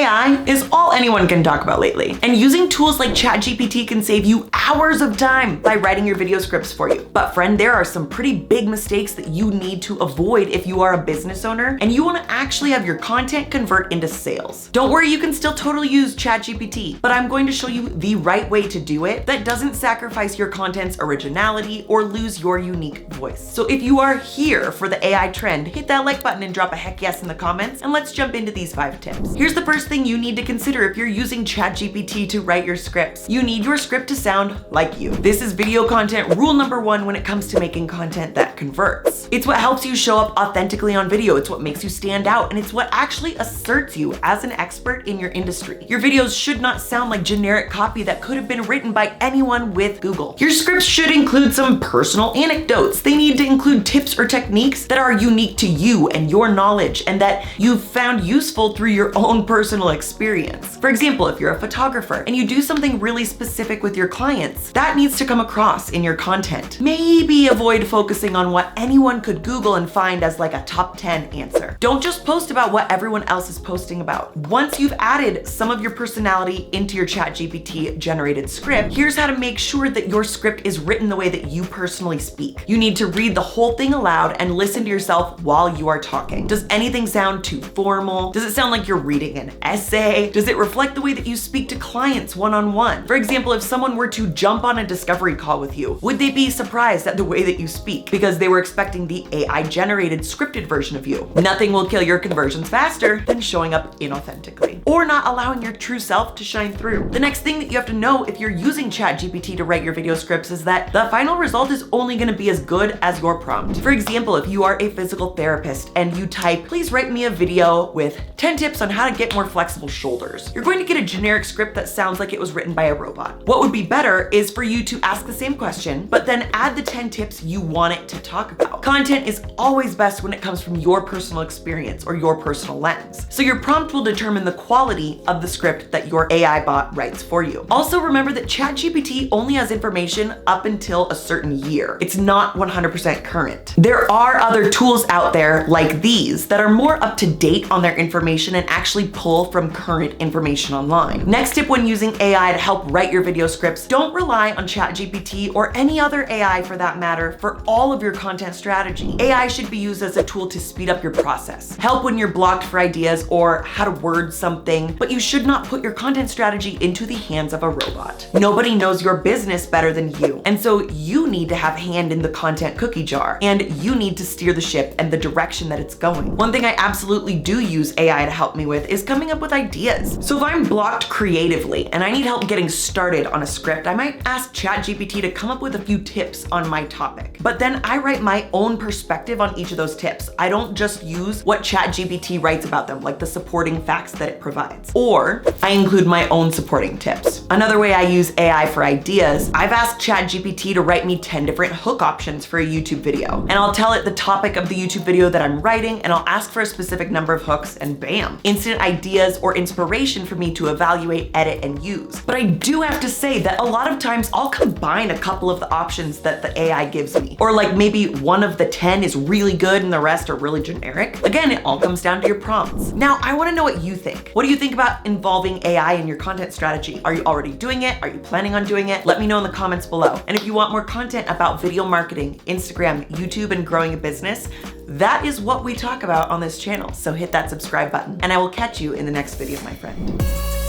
AI is all anyone can talk about lately, and using tools like Chat GPT can save you hours of time by writing your video scripts for you. But friend, there are some pretty big mistakes that you need to avoid if you are a business owner and you want to actually have your content convert into sales. Don't worry, you can still totally use Chat GPT, but I'm going to show you the right way to do it that doesn't sacrifice your content's originality or lose your unique voice. So if you are here for the AI trend, hit that like button and drop a heck yes in the comments, and let's jump into these 5 tips. Here's the first thing you need to consider if you're using Chat GPT to write your scripts. You need your script to sound like you. This is video content rule number 1 when it comes to making content that converts. It's what helps you show up authentically on video. It's what makes you stand out, and it's what actually asserts you as an expert in your industry. Your videos should not sound like generic copy that could have been written by anyone with Google. Your scripts should include some personal anecdotes. They need to include tips or techniques that are unique to you and your knowledge and that you've found useful through your own personal experience. For example, if you're a photographer and you do something really specific with your clients, that needs to come across in your content. Maybe avoid focusing on what anyone could Google and find as like a top 10 answer. Don't just post about what everyone else is posting about. Once you've added some of your personality into your Chat GPT generated script, here's how to make sure that your script is written the way that you personally speak. You need to read the whole thing aloud and listen to yourself while you are talking. Does anything sound too formal? Does it sound like you're reading an essay? Does it reflect the way that you speak to clients one-on-one? For example, if someone were to jump on a discovery call with you, would they be surprised at the way that you speak because they were expecting the AI generated scripted version of you? Nothing will kill your conversions faster than showing up inauthentically or not allowing your true self to shine through. The next thing that you have to know if you're using Chat GPT to write your video scripts is that the final result is only going to be as good as your prompt. For example, if you are a physical therapist and you type, "Please write me a video with 10 tips on how to get more flexible shoulders," you're going to get a generic script that sounds like it was written by a robot. What would be better is for you to ask the same question, but then add the 10 tips you want it to talk about. Content is always best when it comes from your personal experience or your personal lens. So your prompt will determine the quality of the script that your AI bot writes for you. Also remember that Chat GPT only has information up until a certain year. It's not 100% current. There are other tools out there like these that are more up to date on their information and actually pull from current information online. Next tip when using AI to help write your video scripts, don't rely on Chat GPT or any other AI for that matter for all of your content strategy. AI should be used as a tool to speed up your process, help when you're blocked for ideas or how to word something, but you should not put your content strategy into the hands of a robot. Nobody knows your business better than you, and so you need to have a hand in the content cookie jar, and you need to steer the ship and the direction that it's going. One thing I absolutely do use AI to help me with is coming up with ideas. So if I'm blocked creatively and I need help getting started on a script, I might ask Chat GPT to come up with a few tips on my topic, but then I write my own perspective on each of those tips. I don't just use what Chat GPT writes about them, like the supporting facts that it provides, or I include my own supporting tips. Another way I use AI for ideas, I've asked Chat GPT to write me 10 different hook options for a YouTube video, and I'll tell it the topic of the YouTube video that I'm writing, and I'll ask for a specific number of hooks, and bam, instant ideas or inspiration for me to evaluate, edit, and use. But I do have to say that a lot of times I'll combine a couple of the options that the AI gives me, or like maybe one of the 10 is really good and the rest are really generic. Again, it all comes down to your prompts. Now, I want to know what you think. What do you think about involving AI in your content strategy? Are you already doing it? Are you planning on doing it? Let me know in the comments below. And if you want more content about video marketing, Instagram, YouTube, and growing a business, that is what we talk about on this channel. So hit that subscribe button, and I will catch you in the next video, my friend.